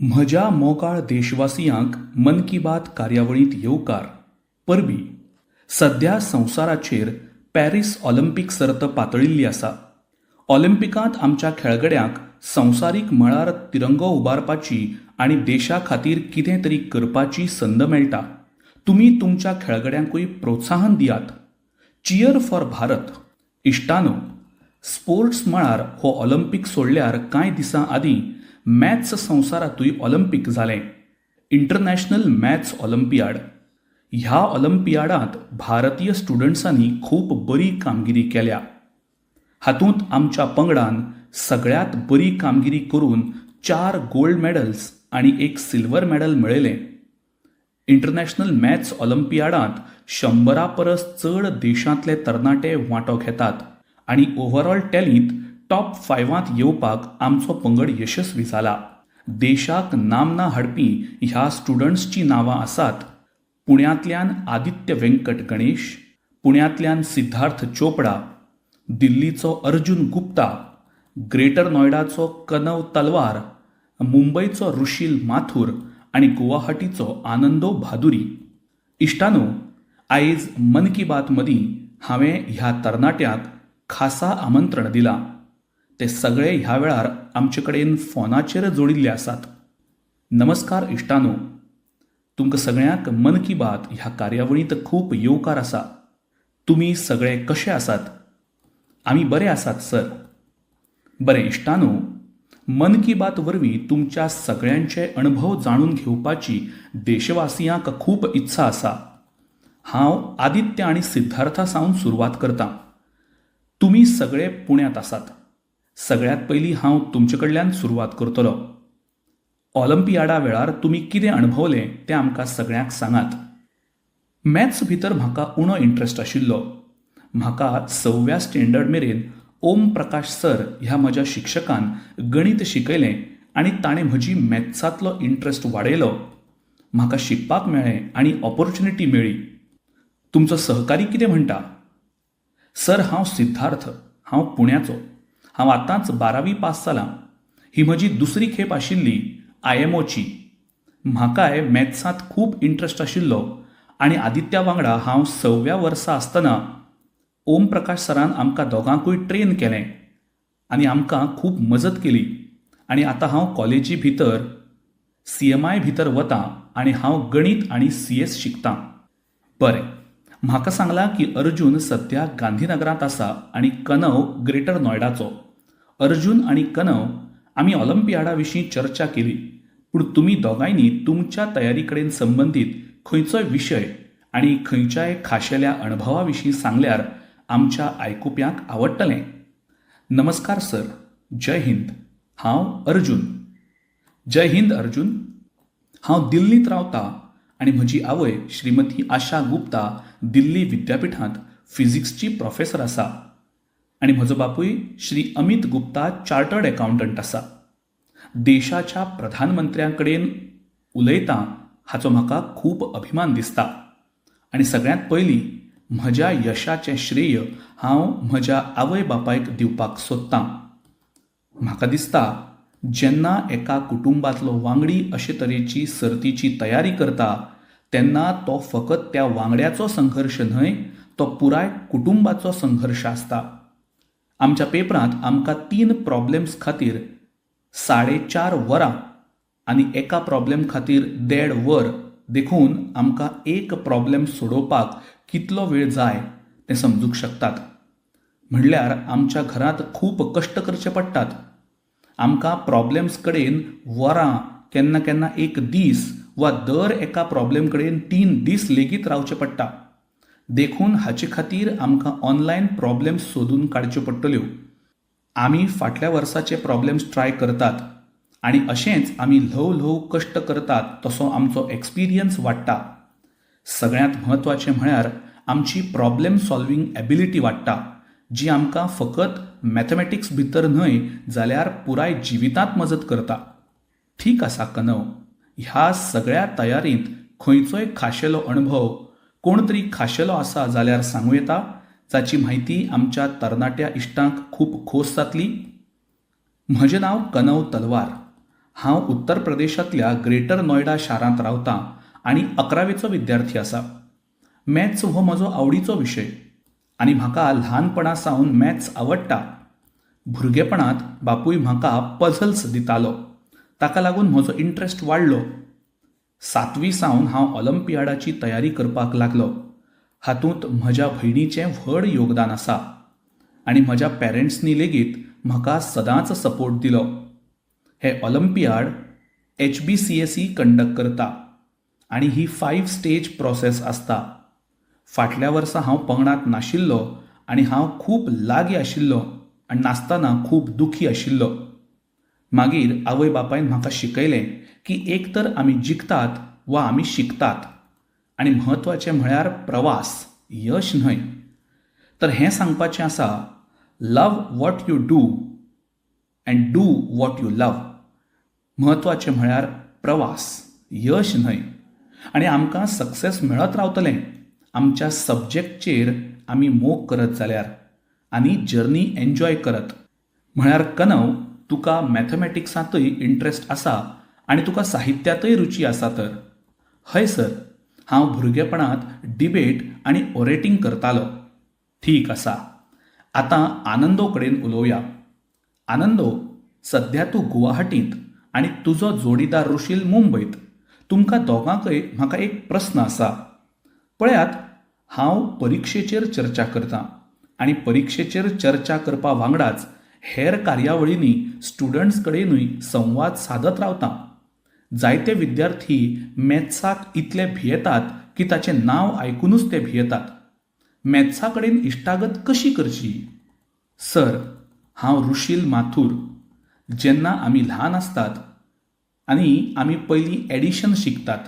म्हज्या मोगाळ देशवासियांक मन की बात कार्यावळींत येवकार. परबीं सध्या संवसाराचेर पॅरीस ऑलिंपिक सर्त पातळिल्ली आसा. ऑलिंपिकांत आमच्या खेळगड्यांक संवसारीक मळार तिरंगो उबारपाची आनी देशा खातीर कितें तरी करपाची संद मेळटा. तुमी तुमच्या खेळगड्यांकूय प्रोत्साहन दियात. Cheer for Bharat. इश्टानो, स्पोर्ट्स मळार हो ऑलिंपिक सोडल्यार कांय दिसां आदीं मॅथ्स संवसारांतूय ऑलिंपिक जालें. International maths Olympiad. ह्या ऑलिंपियाडांत भारतीय स्टुडंट्सांनी खूब बरी कामगिरी केल्या. हातूंत आमच्या पंगडान सगळ्यांत बरी कामगिरी करून 4 गोल्ड मॅडल्स आनी 1 सिल्वर मॅडल मेळयलें. इंटरनॅशनल मॅथ्स ऑलिंपियाडांत 100 परस चड देशांतले तरणाटे वांटो घेतात आनी ओव्हरऑल टॅलींत टॉप 5 येवपाक आमचो पंगड यशस्वी जाला. देशाक नामना हाडपी ह्या स्टुडंट्सची नांवां आसात: पुण्यांतल्यान आदित्य वेंकट गणेश, पुण्यांतल्यान सिद्धार्थ चोपडा, दिल्लीचो अर्जुन गुप्ता, ग्रेटर नोयडाचो कनव तलवार, मुंबयचो रुशील माथुर आनी गुवाहाटीचो आनंदो भादुरी. इश्टानो, आयज मन की बात मदीं हांवें ह्या तरणाट्यांक खासा आमंत्रण दिलां. ते सगळे ह्या वेळार आमचे कडेन फोनाचेर जोडिल्ले आसात. नमस्कार इश्टानो, तुमकां सगळ्यांक मन की बात ह्या कार्यावळींत खूब येवकार आसा. तुमी सगळे कशे आसात? आमी बरे आसात सर. बरें इश्टानो, मन की बात वरवीं तुमच्या सगळ्यांचे अणभव जाणून घेवपाची देशवासियांक खूब इत्सा आसा. हांव आदित्य आनी सिद्धार्था सावन सुरवात करतां. तुमी सगळे पुण्यांत आसात. सगळ्यात पयलीं हांव तुमचे कडल्यान सुरवात करतलों. ऑलिंपियाडा वेळार तुमी कितें अणभवलें तें आमकां सगळ्यांक सांगात. मॅथ्स भितर म्हाका उणो इंट्रस्ट आशिल्लो. म्हाका 6व्या स्टँडर्ड मेरेन ओम प्रकाश सर ह्या म्हज्या शिक्षकान गणित शिकयलें आनी ताणें म्हजी मॅथ्सांतलो इंट्रस्ट वाडयलो. म्हाका शिकपाक मेळ्ळें आनी ऑपॉर्च्युनिटी मेळ्ळी. तुमचो सहकारी कितें म्हणटा? सर, हांव सिद्धार्थ. हांव पुण्याचो. हांव आतांच 12वी पास जालां. ही म्हजी दुसरी खेप आशिल्ली IMOची. म्हाकाय मॅथ्सांत खूब इंट्रस्ट आशिल्लो आनी आदित्या वांगडा हांव 6व्या वर्सा आसतना ओम प्रकाश सरान आमकां दोगांकूय ट्रेन केलें आनी आमकां खूब मजत केली. आनी आतां हांव कॉलेजी भितर CMI भितर वतां आनी हांव गणित आनी CS शिकतां. बरें, म्हाका सांगलां की अर्जून सध्या गांधीनगरांत आसा आनी कनव ग्रेटर नोयडाचो. अर्जून आनी कनव, आमी ऑलिंपियाडा विशीं चर्चा केली, पूण तुमी दोगांयनी तुमच्या तयारी कडेन संबंदीत खंयचोय विशय आनी खंयच्याय खाशेल्या अणभवा विशीं सांगल्यार आमच्या आयकुप्यांक आवडटलें. नमस्कार सर. जय हिंद. हांव अर्जून. जय हिंद अर्जून. हांव दिल्लींत रावतां आनी म्हजी आवय श्रीमती आशा गुप्ता दिल्ली विद्यापीठांत फिजिक्सची प्रोफेसर आसा आनी म्हजो बापूय श्री अमित गुप्ता चार्टर्ड अकावंटंट आसा. देशाच्या प्रधानमंत्र्यां कडेन उलयतां हाचो म्हाका खूब अभिमान दिसता. आनी सगळ्यांत पयलीं म्हज्या यशाचें श्रेय हांव म्हज्या आवय बापायक दिवपाक सोदतां. म्हाका दिसता जेन्ना एका कुटुंबांतलो वांगडी अशे तरेची सर्तीची तयारी करता तेन्ना तो फकत त्या वांगड्याचो संघर्श न्हय, तो पुराय कुटुंबाचो संघर्श आसता. आमच्या पेपरांत आमकां 3 प्रॉब्लेम्स खातीर 4.5 वरां आनी एका प्रॉब्लेम खातीर 1.5 वर देखून आमकां एक प्रॉब्लेम सोडोवपाक कितलो वेळ जाय तें समजूंक शकतात. म्हणल्यार आमच्या घरांत खूब कश्ट करचे पडटात. आमकां प्रॉब्लेम्स कडेन वरां, केन्ना केन्ना एक दीस वा दर एका प्रॉब्लेम कडेन 3 दीस लेगीत रावचें पडटा. देखून हाचे खातीर आमकां ऑनलायन प्रॉब्लेम्स सोदून काडच्यो पडटल्यो. आमी फाटल्या वर्साचे प्रॉब्लेम्स ट्राय करतात आनी अशेंच आमी ल्हव ल्हव कश्ट करतात तसो आमचो एक्सपिरियन्स वाडटा. सगळ्यांत म्हत्वाचें म्हळ्यार आमची प्रॉब्लेम सॉल्विंग एबिलिटी वाडटा, जी आमकां फकत मॅथमॅटिक्स भितर न्हय जाल्यार पुराय जिवितांत मजत करता. ठीक आसा कनव, ह्या सगळ्या तयारींत खंयचोय खाशेलो अणभव, कोण तरी खाशेलो आसा जाल्यार सांगूं येता, जाची म्हायती आमच्या तरणाट्या इश्टांक खूब खोस जातली. म्हजें नांव कनव तलवार. हांव उत्तर प्रदेशांतल्या ग्रेटर नोयडा शारांत रावतां आनी 11वेचो विद्यार्थी आसा. मॅथ्स हो म्हजो आवडीचो विशय आनी म्हाका ल्हानपणा सावन मॅथ्स आवडटा. भुरगेपणांत बापूय म्हाका पझल्स दितालो, ताका लागून म्हजो इंट्रस्ट वाडलो. 7वी सावन हांव ऑलिंपियाडाची तयारी करपाक लागलो. हातूंत म्हज्या भयणीचें व्हड योगदान आसा आनी म्हज्या पॅरंट्सनी लेगीत म्हाका सदांच सपोर्ट दिलो. हे ऑलिंपियाड HBCSE कंडक्ट करता आनी ही 5 स्टेज प्रोसेस आसता. फाटल्या वर्सा हांव पंगडांत नाशिल्लो आनी हांव खूब लागीं आशिल्लो आनी नासतना खूब दुखी आशिल्लो. मागीर आवय बापायन म्हाका शिकयलें की एक तर आमी जिखतात वा आमी शिकतात आनी म्हत्वाचें म्हळ्यार प्रवास, यश न्हय. तर हें सांगपाचें आसा, love what you do and do what you love. म्हत्वाचें म्हळ्यार प्रवास, यश न्हय. आनी आमकां सक्सेस मेळत रावतलें आमच्या सब्जेक्टचेर आमी मोग करत जाल्यार आनी जर्नी एन्जॉय करत. म्हळ्यार कनव तुका मॅथमॅटिक्सांतय इंट्रस्ट आसा आनी तुका साहित्यातय रुची आसा तर. हय सर, हांव भुरगेपणांत डिबेट आनी ओरेटींग करतालो. ठीक आसा. आतां आनंदो कडेन उलोवया. आनंदो, सध्या तूं गुवाहाटींत आनी तुजो जोडीदार रुशील मुंबयत. तुमकां दोगांकय म्हाका एक प्रस्न आसा. पळयात, हांव परिक्षेचेर चर्चा करतां आनी परिक्षेचेर चर्चा करपा वांगडाच हेर कार्यावळींनी स्टुडंट्स कडेनूय संवाद सादत रावतां. जायते विद्यार्थी मॅथ्साक इतले भियेतात की ताचें नांव आयकूनच ते भियेतात. मॅथ्सा कडेन इश्टागत कशी करची? सर, हांव रुशील माथूर. जेन्ना आमी ल्हान आसतात आनी आमी पयलीं एडिशन शिकतात,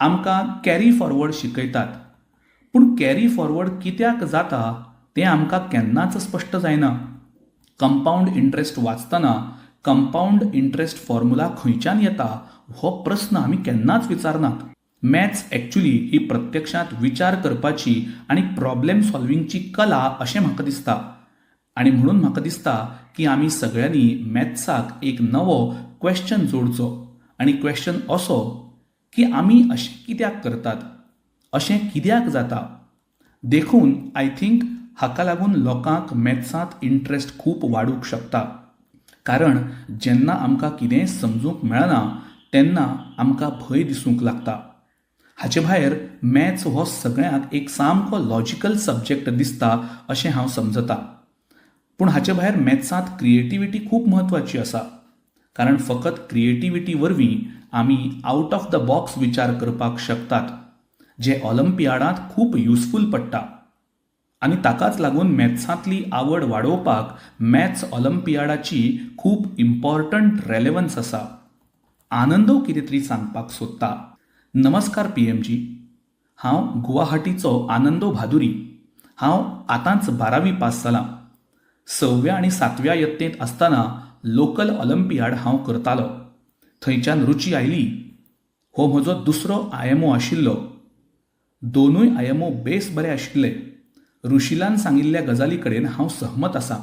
आमकां कॅरी फॉरवर्ड शिकयतात. पूण कॅरी फॉरवर्ड कित्याक जाता तें आमकां केन्नाच स्पश्ट जायना. कंपाऊंड इंट्रस्ट वाचतना कंपाऊंड इंट्रस्ट फॉर्म्युला खंयच्यान येता हो प्रस्न आमी केन्नाच विचारनात. मॅथ्स एक्चुली ही प्रत्यक्षांत विचार करपाची आनी प्रॉब्लेम सॉल्विंगची कला अशें म्हाका दिसता. आनी म्हणून म्हाका दिसता की आमी सगळ्यांनी मॅथ्साक एक नवो क्वेश्चन जोडचो आनी क्वेश्चन असो की आमी अशें कित्याक करतात, अशें कित्याक जाता. देखून आय थिंक हाका लागून लोकांक मॅथ्सांत इंट्रस्ट खूब वाडूंक शकता. कारण जेन्ना आमकां कितेंय समजूंक मेळना तेन्ना आमकां भंय दिसूंक लागता. हाचे भायर मॅथ्स हो सगळ्यांक एक सामको लॉजिकल सब्जेक्ट दिसता अशें हांव समजतां. पूण हाचे भायर मॅथ्सांत क्रिएटिविटी खूब म्हत्वाची आसा. कारण फकत क्रिएटिविटी वरवीं आमी आउट ऑफ द बॉक्स विचार करपाक शकतात, जे ऑलिंपियाडांत खूब युजफूल पडटा. आनी ताकाच लागून मॅथ्सांतली आवड वाडोवपाक मॅथ्स ऑलिंपियाडाची खूब इम्पॉर्टंट रेलेवन्स आसा. आनंदो कितें तरी सांगपाक सोदता. नमस्कार PMजी. हांव गुवाहाटीचो आनंदो भादुरी. हांव आतांच 12वी पास जालां. 6व्या आनी 7व्या यत्तेंत आसतना लोकल ऑलिंपियाड हांव करतालो. थंयच्यान रुची आयली. हो म्हजो दुसरो IMO आशिल्लो. दोनूय IMO बेस बरे आशिल्ले. रुशिलान सांगिल्ल्या गजाली कडेन हांव सहमत आसां.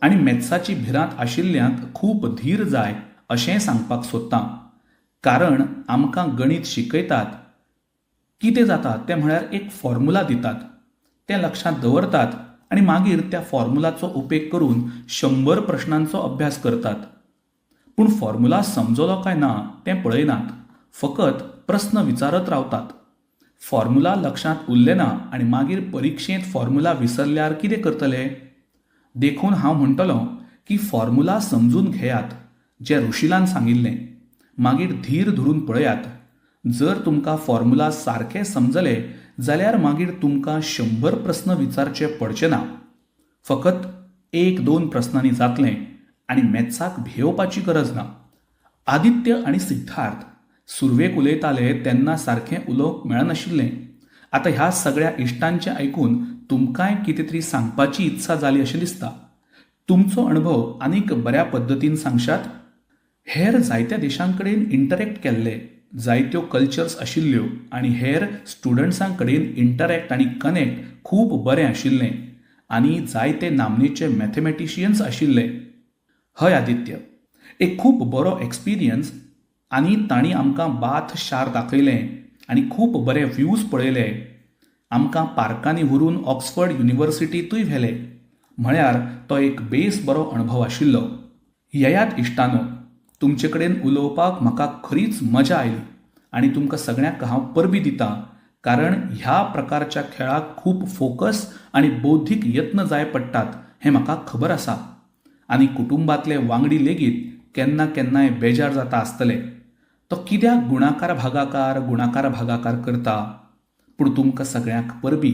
आनी मॅथ्साची भिरांत आशिल्ल्यांक खूब धीर जाय अशें सांगपाक सोदतां. कारण आमकां गणित शिकयतात. कितें जाता तें म्हळ्यार एक फॉर्म्युला दितात, तें लक्षांत दवरतात आनी मागीर त्या फॉर्म्युलाचो उपेग करून 100 प्रश्नांचो अभ्यास करतात. पूण फॉर्म्युला समजलो काय ना तें पळयनात, फकत प्रस्न विचारत रावतात. फॉर्म्युला लक्षांत उरलें ना आनी मागीर परिक्षेंत फॉर्म्युला विसरल्यार कितें करतले? देखून हांव म्हणटलों की फॉर्म्युला समजून घेयात, जें रुशिलान सांगिल्लें. मागीर धीर धरून पळयात. जर तुमकां फॉर्म्युला सारके समजले जाल्यार मागीर तुमकां 100 प्रस्न विचारचे पडचे ना. फकत 1-2 प्रस्नांनी जातलें आनी मॅथ्साक भियेवपाची गरज ना. आदित्य आनी सिद्धार्थ सुरवेक उलयताले तेन्ना सारकें उलोवंक मेळनाशिल्लें. आतां ह्या सगळ्या इश्टांचें आयकून तुमकांय कितें तरी सांगपाची इत्सा जाली अशें दिसता. तुमचो अणभव आनीक बऱ्या पद्दतीन सांगशात. हेर जायत्या देशांकडेन इंटरॅक्ट केल्ले, जायत्यो कल्चर्स आशिल्ल्यो आनी हेर स्टुडंट्सां कडेन इंटरॅक्ट आनी कनेक्ट खूब बरें आशिल्लें आनी जायते नामनेचे मॅथमॅटिशियन्स आशिल्ले. हय आदित्य, एक खूब बरो एक्सपिरियन्स आनी तांणी आमकां बाथ शार दाखयलें आनी खूब बरे व्ह्यूज पळयले. आमकां पार्कांनी व्हरून ऑक्सफर्ड युनिवर्सिटींतूय व्हेले. म्हळ्यार तो एक बेस बरो अणभव आशिल्लो. येयात इश्टानो, तुमचे कडेन उलोवपाक म्हाका खरीच मजा आयली आनी तुमकां सगळ्यांक हांव परबीं दितां, कारण ह्या प्रकारच्या खेळाक खूब फोकस आनी बौद्धीक यत्न जाय पडटात हें म्हाका खबर आसा. आनी कुटुंबांतले वांगडी लेगीत केन्ना केन्नाय बेजार जाता आसतले. तो कित्याक गुणाकार भागाकार करता. पूण तुमकां सगळ्यांक परबीं.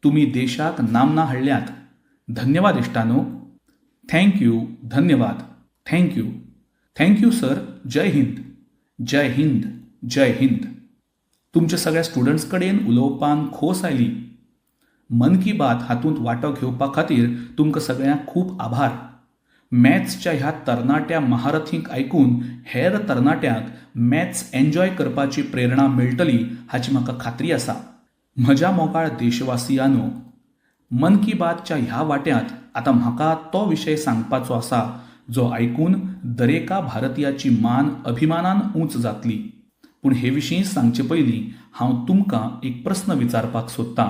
तुमी देशाक नामना हाडल्यात. धन्यवाद इश्टानो. थँक्यू. धन्यवाद. थँक्यू. Thank you sir. जय हिंद. जय हिंद. जय हिंद. तुमच्या सगळ्या स्टुडंट्स कडेन उलोवपान खोस आयली. मन की बात हातूंत वांटो घेवपा खातीर तुमकां सगळ्यांक खूब आभार. मॅथ्सच्या ह्या तरणाट्या महारथींक आयकून हेर तरणाट्यांक मॅथ्स एन्जॉय करपाची प्रेरणा मेळटली हाची म्हाका खात्री आसा. म्हज्या मोगाळ देशवासियांनो, मन की बातच्या ह्या वाट्यांत आतां म्हाका तो विशय सांगपाचो आसा जो आयकून दरेका भारतीयाची मान अभिमानान उंच जातली. पूण हे विशीं सांगचे पयलीं हांव तुमकां एक प्रस्न विचारपाक सोदतां.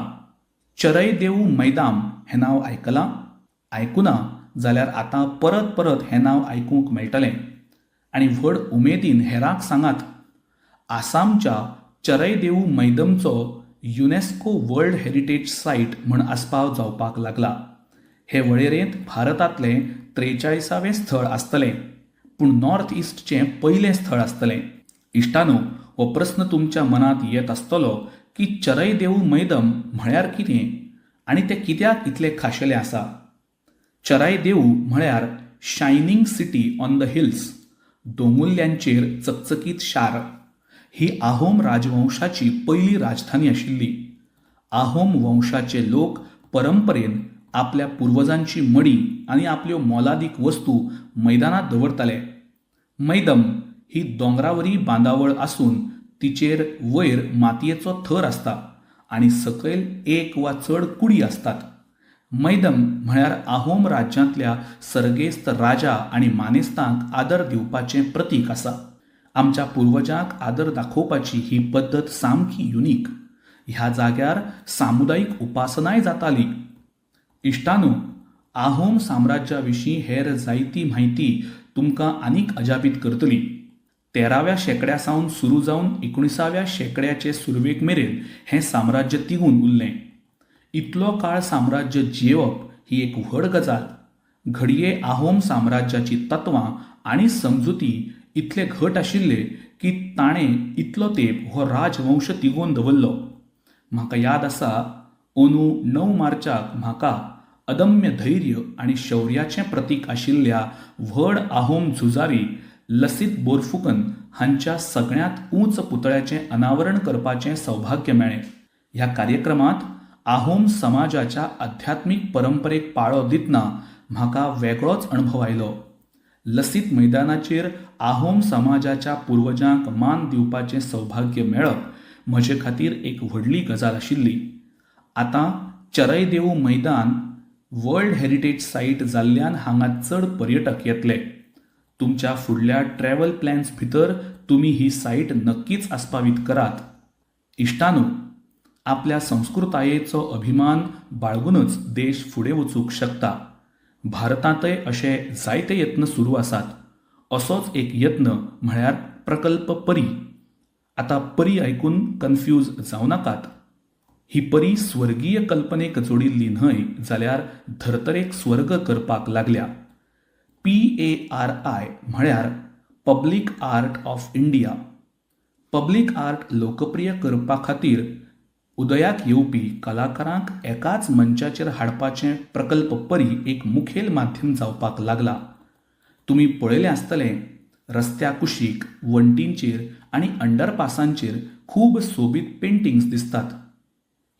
चरय देऊ मैदाम हें नांव आयकलां? आयकुना जाल्यार आतां परत परत हें नांव आयकूंक मेळटलें. आनी व्हड उमेदीन हेरांक सांगात. आसामच्या चरय देऊ मैदमचो युनेस्को वर्ल्ड हेरिटेज सायट म्हूण आस्पाव जावपाक लागला. हे वळेरेंत भारतांतलें 43वें स्थळ आसतलें, पूण नॉर्थ इस्टचें पयलें स्थळ आसतलें. इश्टानो, हो प्रस्न तुमच्या मनांत येत आसतलो की चरय देऊ मैदम म्हळ्यार कितें आनी तें कित्याक इतलें खाशेलें आसा. चराय देऊ म्हळ्यार shining city on the hills, दोंगुल्ल्यांचेर चकचकीत शार. ही आहोम राजवंशाची पयली राजधानी आशिल्ली. आहोम वंशाचे लोक परंपरेन आपल्या पुर्वजांची मडी आनी आपल्यो मोलादीक वस्तू मैदानांत दवरताले. मैदम ही दोंगरावरी बांदावळ आसून तिचेर वयर मातयेचो थर आसता आनी सकयल एक वा चड कुडी आसतात. मैदम म्हळ्यार आहोम राज्यांतल्या सर्गेस्त राजा आनी मानेस्तांक आदर दिवपाचें प्रतीक आसा. आमच्या पुर्वजांक आदर दाखोवपाची ही पद्दत सामकी युनीक. ह्या जाग्यार सामुदायिक उपासनाय जाताली. इश्टानो, आहोम साम्राज्या विशीं हेर जायती म्हायती तुमकां आनीक अजापीत करतली. 13व्या शेंकड्या सावन सुरू जावन 19व्या शेंकड्याचे सुरवेक मेरेन हें साम्राज्य तिगून उरलें. इतलो काळ साम्राज्य जियेवप ही एक व्हड गजाल. घडये आहोम साम्राज्याची तत्वां आनी समजुती इतले घट आशिल्ले की ताणें इतलो तेंप हो राजवंश तिगोवन दवरलो. म्हाका याद आसा, अंदू 9 मार्चाक म्हाका अदम्य धैर्य आनी शौर्याचें प्रतीक आशिल्ल्या व्हड आहोम झुजारी लसीत बोरफुकन हांच्या सगळ्यांत उंच पुतळ्याचें अनावरण करपाचें सौभाग्य मेळ्ळें. ह्या कार्यक्रमांत आहोम समाजाच्या आध्यात्मीक परंपरेक पाळो दितना म्हाका वेगळोच अणभव आयलो. लसीत मैदानाचेर आहोम समाजाच्या पुर्वजांक मान दिवपाचें सौभाग्य मेळप म्हजे खातीर एक व्हडली गजाल आशिल्ली. आतां चरय देऊ मैदान वर्ल्ड हेरिटेज सायट जाल्ल्यान हांगा चड पर्यटक येतले. तुमच्या फुडल्या ट्रॅव्हल प्लॅन्स भितर तुमी ही सायट नक्कीच आस्पावीत करात. इश्टानो, आपल्या संस्कृतायेचो अभिमान बाळगूनच देश फुडें वचूंक शकता. भारतांतय अशे जायते यत्न सुरू आसात. असोच एक यत्न म्हळ्यार प्रकल्प परी. आतां परी आयकून कन्फ्यूज जावं नाकात. ही परी स्वर्गीय कल्पनेक जोडिल्ली न्हय, जाल्यार धर्तरेक स्वर्ग करपाक लागल्या. PARI म्हळ्यार public art of India. Public art लोकप्रिय करपा खातीर उदयाक येवपी कलाकारांक एकाच मंचाचेर हाडपाचें प्रकल्प परी एक मुखेल माध्यम जावपाक लागला. तुमी पळयलें आसतलें, रस्त्या कुशीक, वण्टींचेर आनी अंडरपासांचेर खूब सोबीत पेंटिंग्स दिसतात.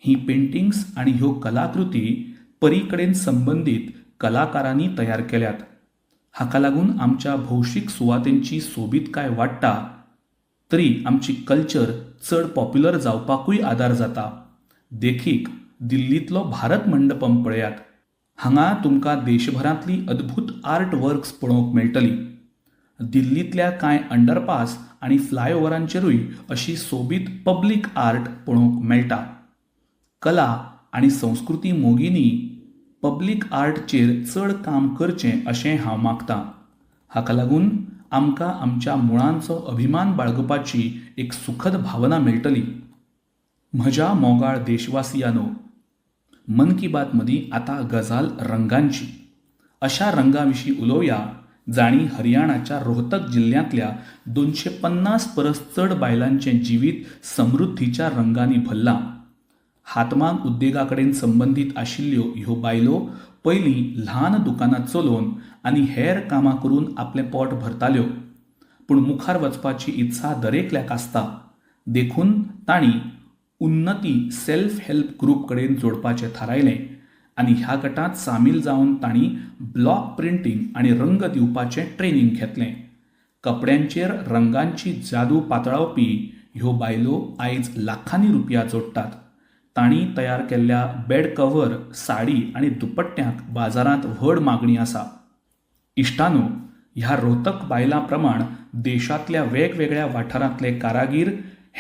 ही पेंटिंग्स आनी ह्यो कलाकृती परी कडेन संबंदीत कलाकारांनी तयार केल्यात. हाका लागून आमच्या भौशीक सुवातेंची सोबीतकाय वाडटा, तरी आमची कल्चर चड पॉप्युलर जावपाकूय आदार जाता. देखीक दिल्लींतलो भारत मंडपम पळयात. हांगा तुमकां देशभरांतली अद्भुत आर्ट वर्क्स पळोवंक मेळटलीं. दिल्लीतल्या कांय अंडरपास आनी फ्लायओव्हरांचेरूय अशी सोबीत पब्लीक आर्ट पळोवंक मेळटा. कला आनी संस्कृती मोगींनी पब्लीक आर्टचेर चड काम करचें अशें हांव मागतां. हाका लागून आमकां आमच्या मुळांचो अभिमान बाळगपाची एक सुखद भावना मेळटली. म्हज्या मोगाळ देशवासियांनो, मन की बात मदीं आतां गजाल रंगांची. अशा रंगां विशीं उलोवया जांणी हरियाणाच्या रोहतक जिल्ल्यांतल्या 250 परस चड बायलांचें जिवीत समृद्धीच्या रंगांनी भरलां. हातमाग उद्देगा कडेन संबंदीत आशिल्ल्यो ह्यो बायलो पयलीं ल्हान दुकानां चलोवन आनी हेर कामां करून आपलें पोट भरताल्यो. पूण मुखार वचपाची इत्सा दरेकल्याक आसता. देखून तांणी उन्नती सेल्फ हेल्प ग्रूप कडेन जोडपाचें थारायलें आनी ह्या गटांत सामील जावन तांणी ब्लॉक प्रिंटींग आनी रंग दिवपाचें ट्रेनिंग घेतलें. कपड्यांचेर रंगांची जादू पातळावपी ह्यो बायलो आयज लाखांनी रुपया जोडटात. तांणी तयार केल्ल्या बेड कव्हर, साडी आनी दुपट्ट्यांक बाजारांत व्हड मागणी आसा. इश्टानो, ह्या रोहतक बायलां प्रमाण देशांतल्या वेगवेगळ्या वाठारांतले कारागीर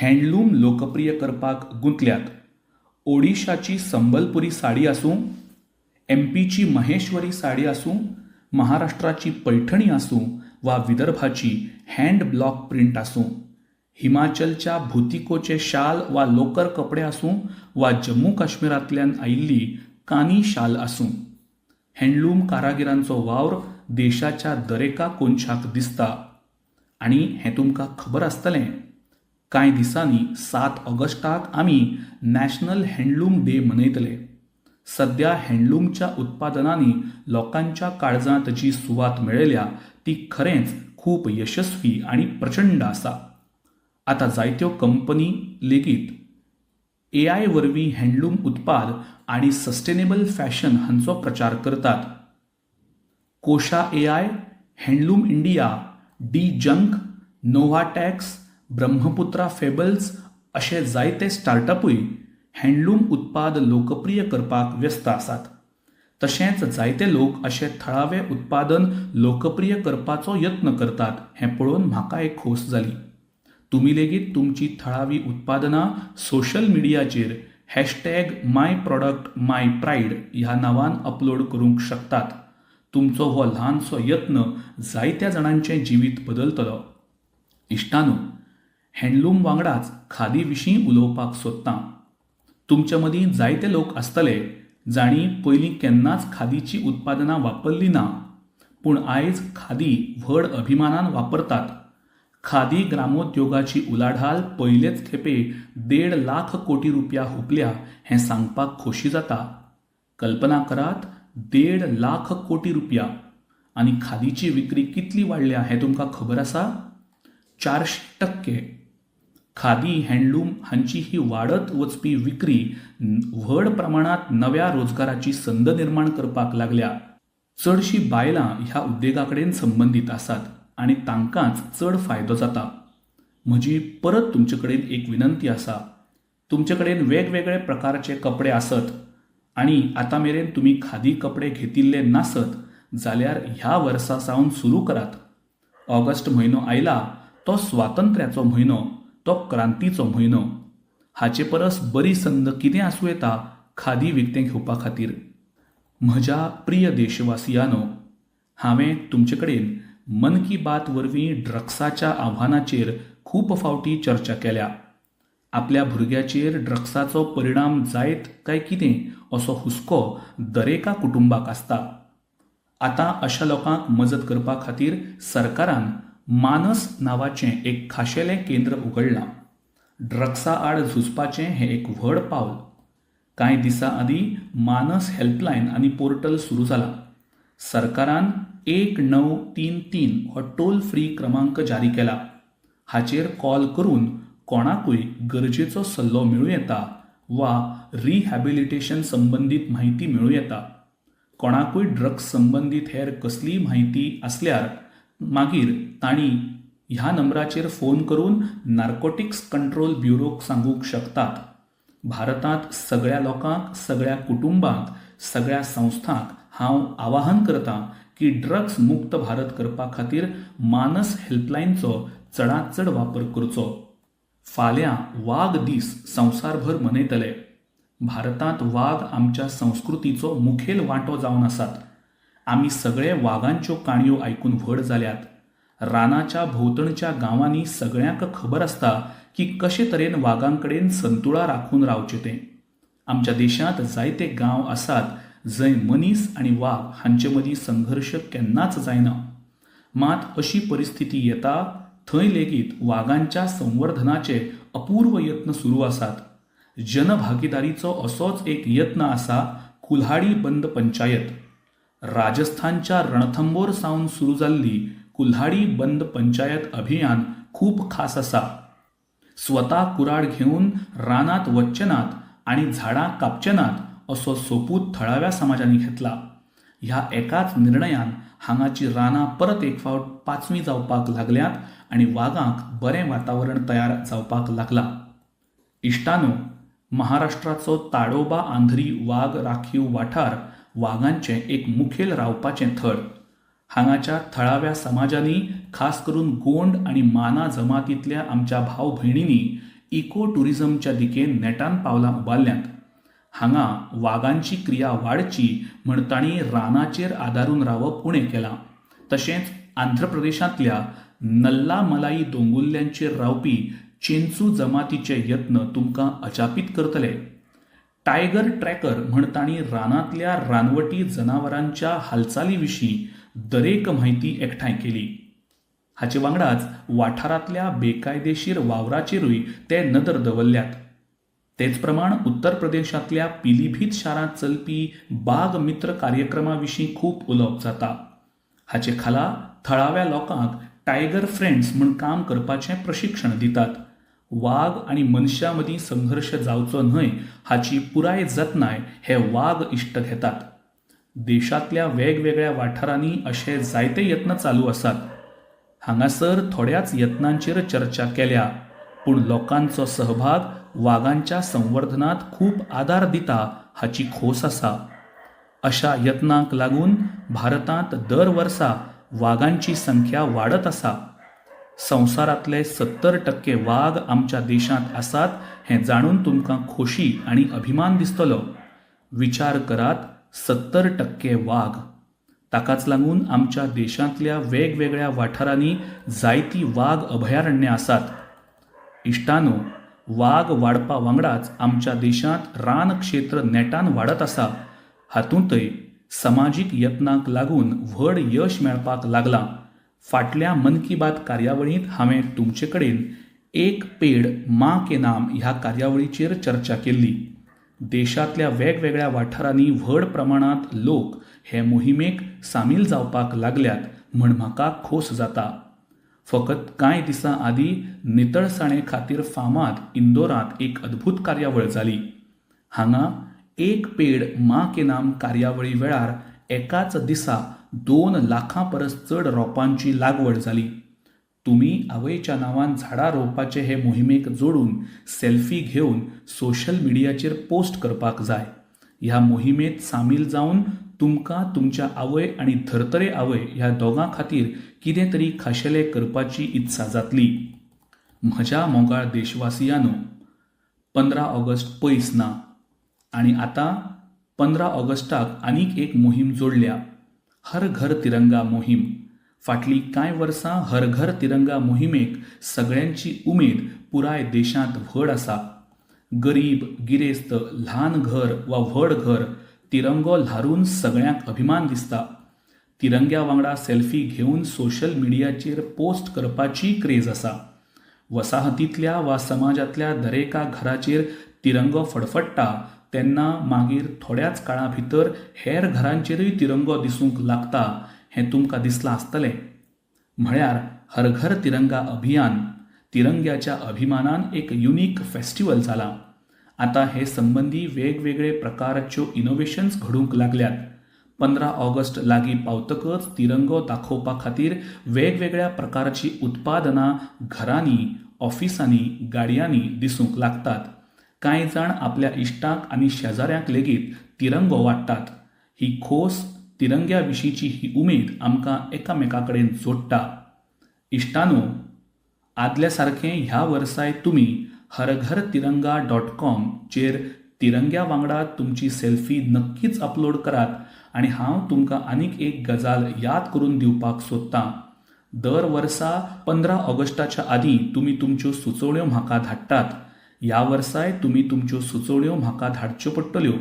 हँडलूम लोकप्रिय करपाक गुंतल्यात. ओडिशाची संबलपुरी साडी आसूं, एमपीची महेश्वरी साडी आसूं, महाराष्ट्राची पैठणी आसूं वा विदर्भाची हँड ब्लॉक प्रिंट आसूं, हिमाचलच्या भुतिकोचे शाल वा लोकर कपडे आसूं वा जम्मू काश्मीरांतल्यान आयिल्ली कानी शाल आसूं, हँडलूम कारागिरांचो वावर देशाच्या दरेका कोनशाक दिसता. आनी हें तुमकां खबर आसतलें, कांय दिसांनी 7 ऑगस्टाक आमी नॅशनल हँडलूम डे मनयतले. सध्या हँडलूमच्या उत्पादनांनी लोकांच्या काळजांत जी सुवात मेळयल्या ती खरेंच खूब यशस्वी आनी प्रचंड आसा. आतां जायत्यो कंपनी लेगीत AI वरवीं हँडलूम उत्पाद आनी सस्टेनेबल फॅशन हांचो प्रचार करतात. Kosha AI, handloom India, D junk, Novatax, Brahmaputra Fables अशे जायते स्टार्टअपूय हँडलूम उत्पाद लोकप्रिय करपाक व्यस्त आसात. तशेंच जायते लोक अशें थळावें उत्पादन लोकप्रिय करपाचो यत्न करतात हें पळोवन म्हाका एक खोस जाली. तुमी लेगीत तुमची थळावीं उत्पादनां सोशल मिडियाचेर #MyProductMyPride ह्या नांवान अपलोड करूंक शकतात. तुमचो हो ल्हानसो यत्न जायत्या जाणांचें जिवीत बदलतलो. इश्टानो, हँडलूम वांगडाच खादी विशीं उलोवपाक सोदतां. तुमचे मदीं जायते लोक आसतले जांणी पयलीं केन्नाच खादीची उत्पादनां वापरलीं ना, पूण आयज खादी व्हड अभिमानान वापरतात. खादी ग्रामोद्योगाची उलाढाल पयलेच खेपे 1.5 लाख कोटी रुपया हुंपल्या हें सांगपाक खोशी जाता. कल्पना करात, 1.5 लाख कोटी रुपया. आनी खादीची विक्री कितली वाडल्या हें तुमकां खबर आसा? 400%. खादी, हँडलूम हांची ही वाडत वचपी विक्री व्हड प्रमाणांत नव्या रोजगाराची संद निर्माण करपाक लागल्या. चडशीं बायलां ह्या उद्देगा कडेन संबंदीत आसात आनी तांकांच चड फायदो जाता. म्हजी परत तुमचे कडेन एक विनंती आसा. तुमचे कडेन वेगवेगळे प्रकारचे कपडे आसत आनी आतां मेरेन तुमी खादी कपडे घेतिल्ले नासत जाल्यार ह्या वर्सा सावन सुरू करात. ऑगस्ट म्हयनो आयला तो स्वातंत्र्याचो म्हयनो, तो क्रांतीचो म्हयनो. हाचे परस बरी संद कितें आसूं येता खादी विकतें घेवपा खातीर. म्हज्या प्रिय देशवासियांनो, हांवें तुमचे कडेन मन की बात वरवीं ड्रग्साच्या आव्हानाचेर खूब फावटी चर्चा केल्या. आपल्या भुरग्याचेर ड्रग्साचो परिणाम जायत काय कितें असो हुस्को दरेका कुटुंबाक आसता. आतां अशा लोकांक मजत करपा खातीर सरकारान मानस नांवाचें एक खाशेलें केंद्र उगडलां. ड्रग्सा आड झुजपाचें हें एक व्हड पावल. कांय दिसां आदीं मानस हेल्पलायन आनी पोर्टल सुरू जालां. सरकारान 1933 हो टोल फ्री क्रमांक जारी केला. हाचेर कॉल करून कोणाकूय गरजेचो सल्लो मेळूं येता वा रिहॅबिलिटेशन संबंदीत म्हायती मेळूं येता. कोणाकूय ड्रग्स संबंदीत हेर कसलीय म्हायती आसल्यार मागीर तांणी ह्या नंबराचेर फोन करून नार्कोटिक्स कंट्रोल ब्युरोक सांगूंक शकतात. भारतांत सगळ्या लोकांक, सगळ्या कुटुंबांक, सगळ्या संस्थांक हांव आवाहन करतां की ड्रग्स मुक्त भारत करपा खातीर मानस हेल्पलायनचो चडांत चड वापर करचो. फाल्यां वाघ दीस संवसारभर मनयतले. भारतांत वाघ आमच्या संस्कृतीचो मुखेल वांटो जावन आसात. आमी सगळे वाघांच्यो काणयो आयकून व्हड जाल्यात. रानाच्या भोंवतणच्या गांवांनी सगळ्यांक खबर आसता की कशे तरेन वाघां कडेन संतुळा राखून रावचें तें. आमच्या देशांत जायते गांव आसात जंय मनीस आनी वाघ हांचे मदीं संघर्श केन्नाच जायना. मात अशी परिस्थिती येता थंय लेगीत वाघांच्या संवर्धनाचे अपूर्व यत्न सुरू आसात. जनभागीदारीचो असोच एक यत्न आसा कुल्हाडी बंद पंचायत. राजस्थानच्या रणथंबोर सावन सुरू जाल्ली कुल्हाडी बंद पंचायत अभियान खूब खास आसा. स्वता कुराड घेवन रानात वच्चे नात आनी झाडां कापचे नात असो सोपूत थळाव्या समाजांनी घेतला. ह्या एकाच निर्णयान हांगाची रानां परत एक फावट पाचवी जावपाक लागल्यात आनी वाघांक बरें वातावरण तयार जावपाक लागला. इश्टानो, महाराष्ट्राचो ताडोबा आंध्री वाघ राखीव वाठार वाघांचें एक मुखेल रावपाचें थळ. हांगाच्या थळाव्या समाजांनी, खास करून गोंड आनी माना जमातींतल्या आमच्या भाव भयणींनी इको टुरिझमच्या दिकेन नेटान पावलां उबारल्यांत. हांगा वाघांची क्रिया वाडची म्हण तांणी रानाचेर आदारून रावप उणें केलां. तशेंच आंध्र प्रदेशांतल्या नल्ला मलाई दोंगुल्ल्यांचेर रावपी चेंचू जमातीचे यत्न तुमकां अजापीत करतले. टायगर ट्रॅकर म्हण तांणी रानांतल्या रानवटी जनावरांच्या हालचाली विशीं दरेक म्हायती एकठांय केली. हाचे वांगडाच वाठारांतल्या बेकायदेशीर वावराचेरूय ते नदर दवरल्यात. तेच प्रमाण उत्तर प्रदेशांतल्या पिलीभीत शारांत चलपी बाग मित्र कार्यक्रमा विशीं खूब उलोवप जाता. हाचे खाला थळाव्या लोकांक टायगर फ्रेंड्स म्हूण काम करपाचें प्रशिक्षण दितात. वाघ आनी मनशां मदीं संघर्श जावचो न्हय हाची पुराय जतनाय हे वाघ इश्ट घेतात. देशांतल्या वेगवेगळ्या वाठारांनी अशे जायते यत्न चालू आसात. हांगासर थोड्याच यत्नांचेर चर्चा केल्या, पूण लोकांचो सहभाग वाघांच्या संवर्धनांत खूब आदार दिता हाची खोस आसा. अशा यत्नांक लागून भारतांत दर वर्सा वाघांची संख्या वाडत आसा. संवसारांतले 70% वाघ आमच्या देशांत आसात हें जाणून तुमकां खोशी आनी अभिमान दिसतलो. विचार करात, 70% वाघ. ताकाच लागून आमच्या देशांतल्या वेगवेगळ्या वाठारांनी जायतीं वाघ अभयारण्यां आसात. इश्टानो, वाघ वाडपा वांगडाच आमच्या देशांत रान क्षेत्र नेटान वाडत आसा. हातूंतय समाजीक यत्नांक लागून व्हड यश मेळपाक लागलां. फाटल्या मन की बात कार्यावळींत हांवें तुमचे कडेन एक पेड मां के नाम ह्या कार्यावळीचेर चर्चा केल्ली. देशांतल्या वेगवेगळ्या वाठारांनी व्हड प्रमाणांत लोक हे मोहिमेक सामील जावपाक लागल्यात म्हण म्हाका खोस जाता. फकत कांय दिसां आदीं नितळसाणे खातीर फामाद इंदोरांत एक अद्भुत कार्यावळ जाली. हांगा एक पेड मां के नाम कार्यावळी वेळार एकाच दिसा 2 लाखां परस चड रोपांची लागवड जाली. तुमी आवयच्या नांवान झाडां रोवपाचे हे मोहिमेक जोडून सेल्फी घेवन सोशल मिडियाचेर पोस्ट करपाक जाय. ह्या मोहिमेंत सामील जावन तुमकां तुमच्या आवय आनी धर्तरे आवय ह्या दोगां खातीर कितें तरी खाशेलें करपाची इत्सा जातली. म्हज्या मोगाळ देशवासियांनो, 15 ऑगस्ट पयस ना आनी आतां 15 ऑगस्टाक आनीक एक मोहीम जोडल्या, हर घर तिरंगा मोहीम. फाटलीं कांय वर्सां हर घर तिरंगा मोहिमेक सगळ्यांची उमेद पुराय देशांत व्हड आसा. गरीब, गिरेस्त, ल्हान घर वा व्हड घर तिरंगो ल्हारून सगळ्यांक अभिमान दिसता. तिरंग्या वांगडा सेल्फी घेवन सोशल मिडियाचेर पोस्ट करपाची क्रेज आसा. वसाहतींतल्या वा समाजांतल्या दरेका घराचेर तिरंगो फडफडटा तेन्ना मागीर थोड्याच काळा भितर हेर घरांचेरूय तिरंगो दिसूंक लागता हें तुमकां दिसलां आसतलें. म्हळ्यार हर घर तिरंगा अभियान तिरंग्याच्या अभिमानान एक युनिक फेस्टिवल जाला. आतां हे संबंदी वेगवेगळे प्रकारच्यो इनोव्हेशन्स घडूंक लागल्यात. 15 ऑगस्ट लागीं पावतकच तिरंगो दाखोवपा खातीर वेगवेगळ्या प्रकारची उत्पादनां घरांनी, ऑफिसांनी, गाडयांनी दिसूंक लागतात. कांय जाण आपल्या इश्टांक आनी शेजाऱ्यांक लेगीत तिरंगो वाडटात. ही खोस तिरंग्या विशींची ही उमेद आमकां एकामेकाकडेन जोडटा. इश्टानो, आदल्या सारखें ह्या वर्साय तुमी हरघरतिरंगा.com चेर तिरंग्या वांगडा तुमची सेल्फी नक्कीच अपलोड करात आनी हांव तुमकां आनीक एक गजाल याद करून दिवपाक सोदतां. दर वर्सा 15 ऑगस्टाच्या आदीं तुमी तुमच्यो सुचोवण्यो म्हाका धाडटात. ह्या वर्साय तुमी तुमच्यो सुचोवण्यो म्हाका धाडच्यो पडटल्यो.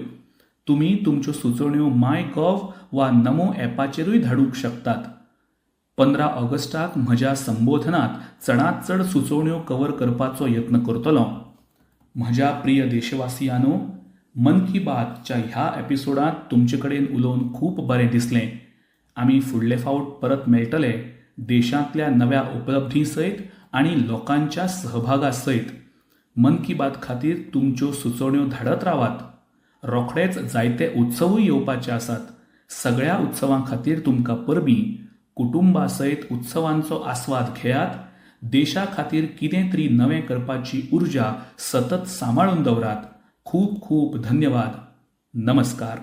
तुमी तुमच्यो सुचोवण्यो MyGov वा नमो ॲपाचेरूय धाडूंक शकतात. 15 ऑगस्टाक म्हज्या संबोधनात चडांत चड सुचोवण्यो कव्हर करपाचो यत्न करतलों. म्हज्या प्रिय देशवासियांनो, मन की बातच्या ह्या एपिसोडांत तुमचे कडेन उलोवन खूब बरें दिसलें. आमी फुडले फावट परत मेळटले देशांतल्या नव्या उपलब्धी सयत आनी लोकांच्या सहभागा सयत. मन की बात खातीर तुमच्यो सुचोवण्यो धाडत रावात. रोखडेच जायते उत्सवूय येवपाचे आसात. सगळ्या उत्सवां खातीर तुमकां परबीं. कुटुंबा सयत उत्सवांचो आस्वाद घेयात. देशा खातीर कितें तरी नवें करपाची उर्जा सतत सांबाळून दवरात. खूब खूब धन्यवाद. नमस्कार.